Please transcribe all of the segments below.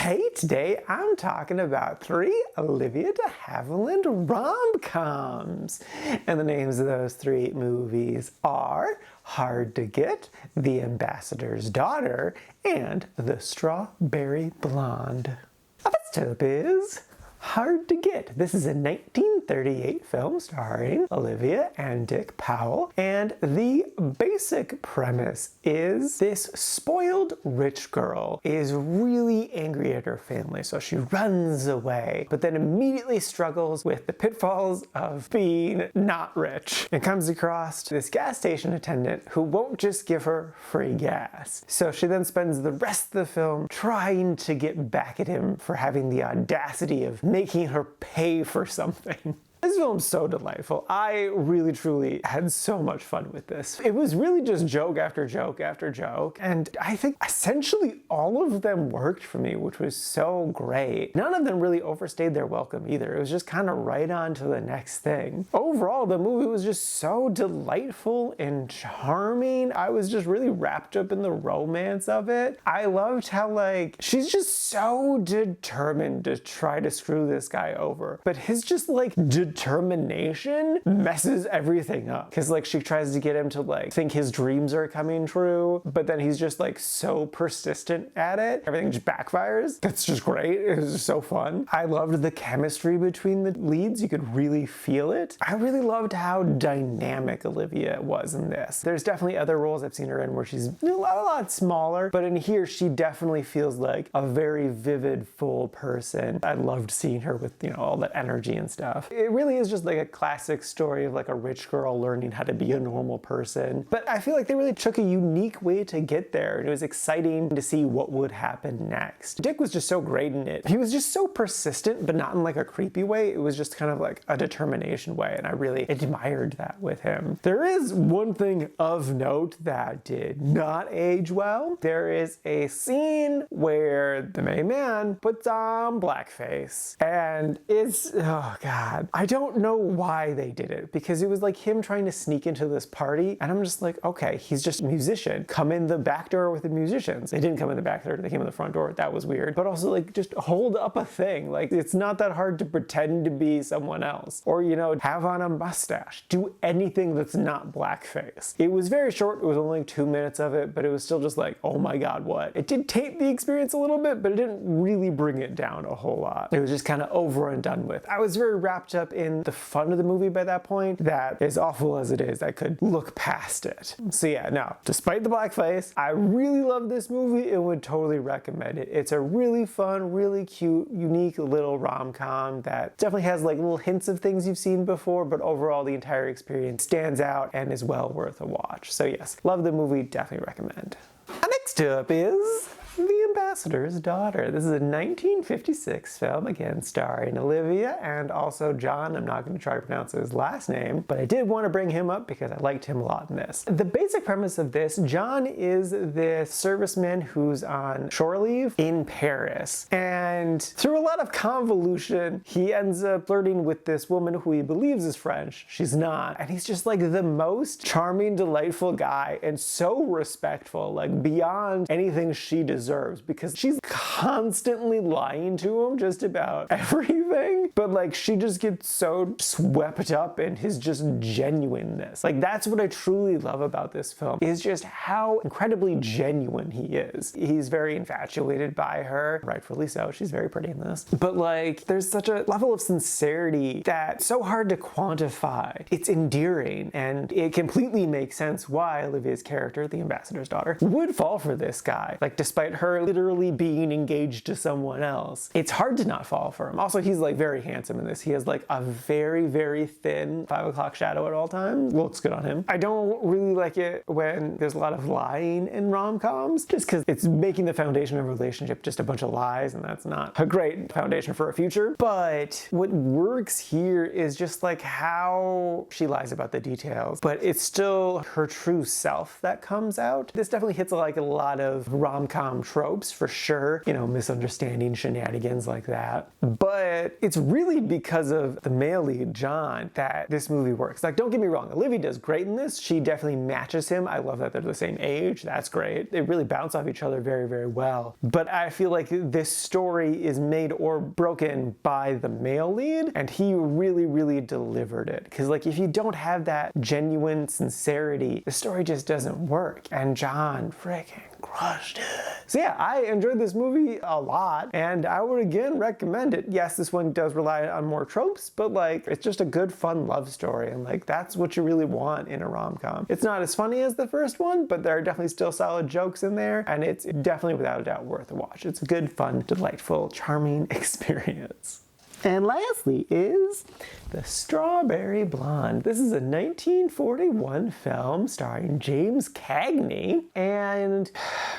Hey, today I'm talking about 3 Olivia de Havilland rom-coms. And the names of those 3 movies are Hard to Get, The Ambassador's Daughter, and The Strawberry Blonde. Our first tip is Hard to Get. This is a 1938 film starring Olivia and Dick Powell, and the basic premise is this spoiled rich girl is really angry at her family, so she runs away, but then immediately struggles with the pitfalls of being not rich and comes across this gas station attendant who won't just give her free gas. So she then spends the rest of the film trying to get back at him for having the audacity of making her pay for something. This film's so delightful. I really truly had so much fun with this. It was really just joke after joke after joke, and I think essentially all of them worked for me, which was so great. None of them really overstayed their welcome either. It was just kind of right on to the next thing. Overall, the movie was just so delightful and charming. I was just really wrapped up in the romance of it. I loved how, like, she's just so determined to try to screw this guy over, but his just, like, determination messes everything up, because like she tries to get him to like think his dreams are coming true, but then he's just like so persistent at it, everything just backfires. That's just great. It was just so fun. I loved the chemistry between the leads. You could really feel it. I really loved how dynamic Olivia was in this. There's definitely other roles I've seen her in where she's a lot smaller, but in here she definitely feels like a very vivid, full person. I loved seeing her with, you know, all that energy and stuff. It really is just like a classic story of like a rich girl learning how to be a normal person. But I feel like they really took a unique way to get there, and it was exciting to see what would happen next. Dick was just so great in it. He was just so persistent, but not in like a creepy way. It was just kind of like a determination way, and I really admired that with him. There is one thing of note that did not age well. There is a scene where the main man puts on blackface, and it's, oh God. I don't know why they did it, because it was like him trying to sneak into this party, and I'm just like, okay, he's just a musician. Come in the back door with the musicians. They didn't come in the back door, they came in the front door. That was weird. But also, like, just hold up a thing. Like, it's not that hard to pretend to be someone else. Or, you know, have on a mustache. Do anything that's not blackface. It was very short. It was only 2 minutes of it, but it was still just like, oh my God, what? It did taint the experience a little bit, but it didn't really bring it down a whole lot. It was just kind of over and done with. I was very wrapped up in the fun of the movie by that point, that as awful as it is, I could look past it. So yeah, no, despite the blackface, I really love this movie and would totally recommend it. It's a really fun, really cute, unique little rom-com that definitely has like little hints of things you've seen before, but overall the entire experience stands out and is well worth a watch. So yes, love the movie, definitely recommend. Next up is The Ambassador's Daughter. This is a 1956 film, again starring Olivia and also John. I'm not going to try to pronounce his last name, but I did want to bring him up because I liked him a lot in this. The basic premise of this, John is this serviceman who's on shore leave in Paris, and through a lot of convolution, he ends up flirting with this woman who he believes is French. She's not, and he's just like the most charming, delightful guy, and so respectful, like beyond anything she deserves, because she's constantly lying to him just about everything, but like she just gets so swept up in his just genuineness. Like, that's what I truly love about this film, is just how incredibly genuine he is. He's very infatuated by her, rightfully so. She's very pretty in this, but like there's such a level of sincerity that's so hard to quantify. It's endearing, and it completely makes sense why Olivia's character, the ambassador's daughter, would fall for this guy. Like, despite her literally being engaged to someone else, it's hard to not fall for him. Also, he's like very handsome in this. He has like a very, very thin 5 o'clock shadow at all times. Looks good on him. I don't really like it when there's a lot of lying in rom-coms, just because it's making the foundation of a relationship just a bunch of lies, and that's not a great foundation for a future. But what works here is just like how she lies about the details, but it's still her true self that comes out. This definitely hits like a lot of rom-com tropes for sure. You know, misunderstanding shenanigans like that. But it's really because of the male lead, John, that this movie works. Like, don't get me wrong, Olivia does great in this. She definitely matches him. I love that they're the same age. That's great. They really bounce off each other very, very well. But I feel like this story is made or broken by the male lead, and he really, really delivered it. Because, like, if you don't have that genuine sincerity, the story just doesn't work. And John freaking crushed it. So yeah, I enjoyed this movie a lot, and I would again recommend it. Yes, this one does rely on more tropes, but like, it's just a good, fun love story, and like, that's what you really want in a rom-com. It's not as funny as the first one, but there are definitely still solid jokes in there, and it's definitely without a doubt worth a watch. It's a good, fun, delightful, charming experience. And lastly is The Strawberry Blonde. This is a 1941 film starring James Cagney, and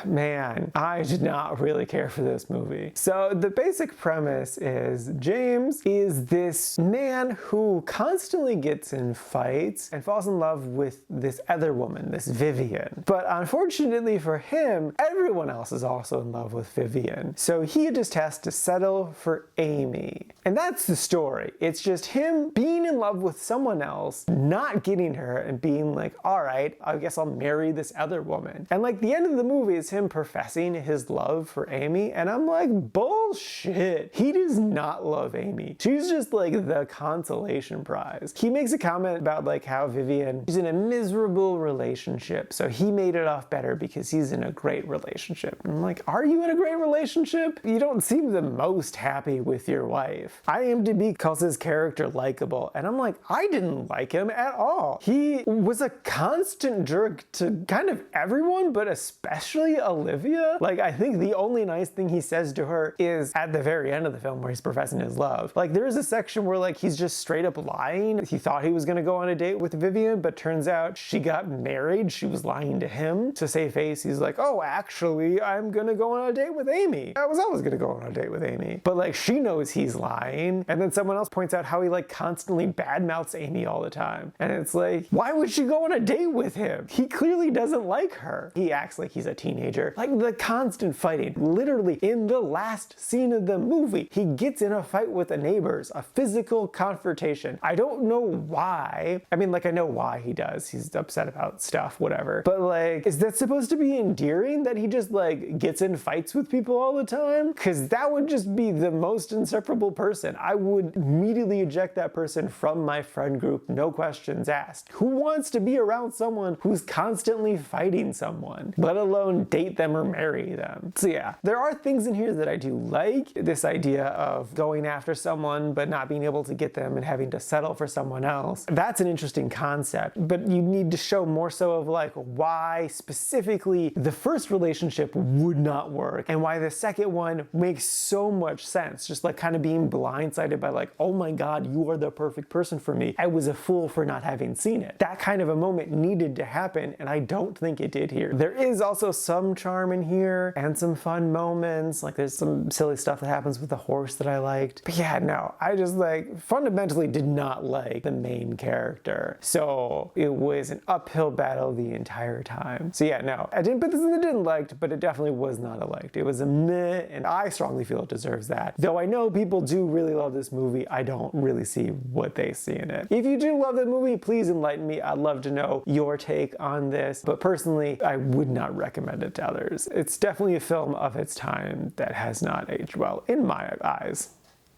man, I did not really care for this movie. So the basic premise is James is this man who constantly gets in fights and falls in love with this other woman, this Vivian. But unfortunately for him, everyone else is also in love with Vivian. So he just has to settle for Amy. And that's the story. It's just him being in love with someone else, not getting her, and being like, all right, I guess I'll marry this other woman. And like, the end of the movie is him professing his love for Amy, and I'm like, bullshit. He does not love Amy. She's just like the consolation prize. He makes a comment about like how Vivian is in a miserable relationship, so he made it off better because he's in a great relationship. And I'm like, are you in a great relationship? You don't seem the most happy with your wife. IMDb calls his character likable, and I'm like, I didn't like him at all. He was a constant jerk to kind of everyone, but especially Olivia. Like, I think the only nice thing he says to her is at the very end of the film where he's professing his love. Like, there's a section where like he's just straight up lying. He thought he was gonna go on a date with Vivian, but turns out she got married. She was lying to him to save face. He's like, oh, actually, I'm gonna go on a date with Amy. I was always gonna go on a date with Amy. But like, she knows he's lying. And then someone else points out how he like constantly badmouths Amy all the time. And it's like, why would she go on a date with him? He clearly doesn't like her. He acts like he's a teenager. Like, the constant fighting. Literally, in the last scene of the movie, he gets in a fight with the neighbors, a physical confrontation. I don't know why. I mean, like, I know why he does. He's upset about stuff, whatever. But like, is that supposed to be endearing that he just like gets in fights with people all the time? Because that would just be the most insufferable person. I would immediately eject that person from my friend group, no questions asked. Who wants to be around someone who's constantly fighting someone, let alone date them or marry them? So yeah, there are things in here that I do like. This idea of going after someone but not being able to get them and having to settle for someone else. That's an interesting concept, but you need to show more so of like why specifically the first relationship would not work and why the second one makes so much sense. Just like kind of being blindsided by like, oh my God, you are the perfect person for me. I was a fool for not having seen it. That kind of a moment needed to happen, and I don't think it did here. There is also some charm in here and some fun moments. Like, there's some silly stuff that happens with the horse that I liked. But yeah, no, I just like fundamentally did not like the main character. So it was an uphill battle the entire time. So yeah, no, I didn't put this in the didn't liked, but it definitely was not a liked. It was a meh, and I strongly feel it deserves that. Though I know people do really love this movie, I don't really see what they see in it. If you do love the movie, please enlighten me. I'd love to know your take on this, but personally, I would not recommend it to others. It's definitely a film of its time that has not aged well in my eyes.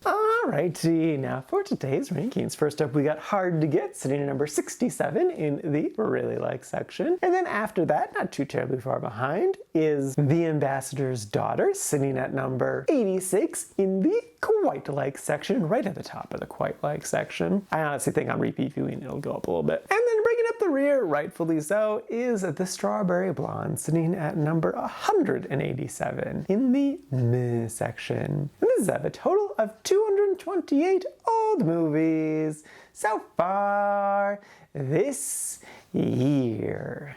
Alrighty, now for today's rankings. First up, we got Hard to Get, sitting at number 67 in the Really Like section. And then after that, not too terribly far behind, is The Ambassador's Daughter, sitting at number 86 in the Quite Like section, right at the top of the Quite Like section. I honestly think on repeat viewing, it'll go up a little bit. And then breaking up the rear, rightfully so, is The Strawberry Blonde, sitting at number 187 in the Meh section. And this is at a total of 228 old movies so far this year.